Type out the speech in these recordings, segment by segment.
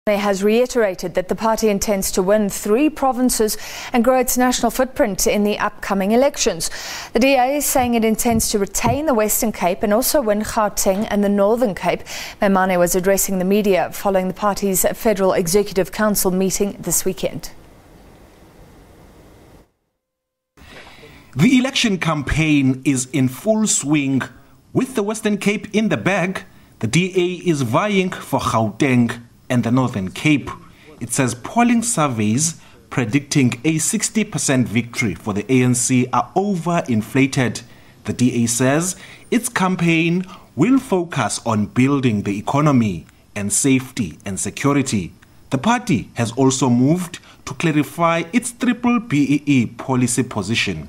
It has reiterated that the party intends to win 3 provinces and grow its national footprint in the upcoming elections. The DA is saying it intends to retain the Western Cape and also win Gauteng and the Northern Cape. Maimane was addressing the media following the party's Federal Executive Council meeting this weekend. The election campaign is in full swing. With the Western Cape in the bag, the DA is vying for Gauteng and the Northern Cape. It says polling surveys predicting a 60% victory for the ANC are overinflated. The DA says its campaign will focus on building the economy and safety and security. The party has also moved to clarify its triple BEE policy position.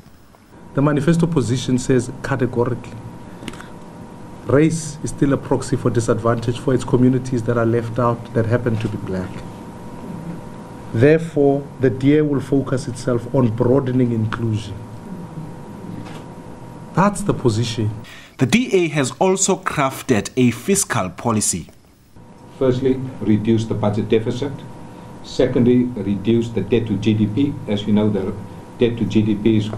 The manifesto position says categorically, race is still a proxy for disadvantage for its communities that are left out that happen to be black. Therefore, the DA will focus itself on broadening inclusion. That's the position. The DA has also crafted a fiscal policy. Firstly, reduce the budget deficit. Secondly, reduce the debt to GDP. As you know, the debt to GDP is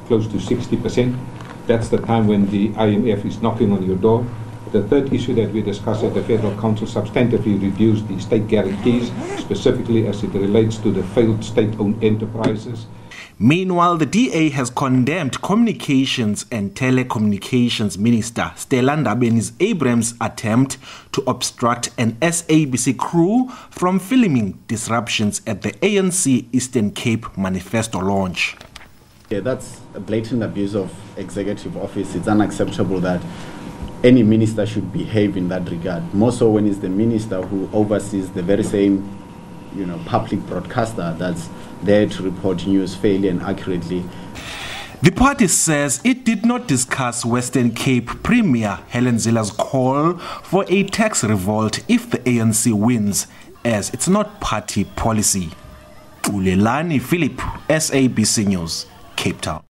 close to 60%. That's the time when the IMF is knocking on your door. The third issue that we discussed at the Federal Council, substantively reduce the state guarantees, specifically as it relates to the failed state-owned enterprises. Meanwhile, the DA has condemned Communications and Telecommunications Minister Stella Ndabeni-Abrahams' attempt to obstruct an SABC crew from filming disruptions at the ANC Eastern Cape manifesto launch. Yeah, that's a blatant abuse of executive office. It's unacceptable that any minister should behave in that regard. More so when it's the minister who oversees the very same, public broadcaster that's there to report news fairly and accurately. The party says it did not discuss Western Cape Premier Helen Zila's call for a tax revolt if the ANC wins, as it's not party policy. Ulelani Philip, SABC News, Cape Town.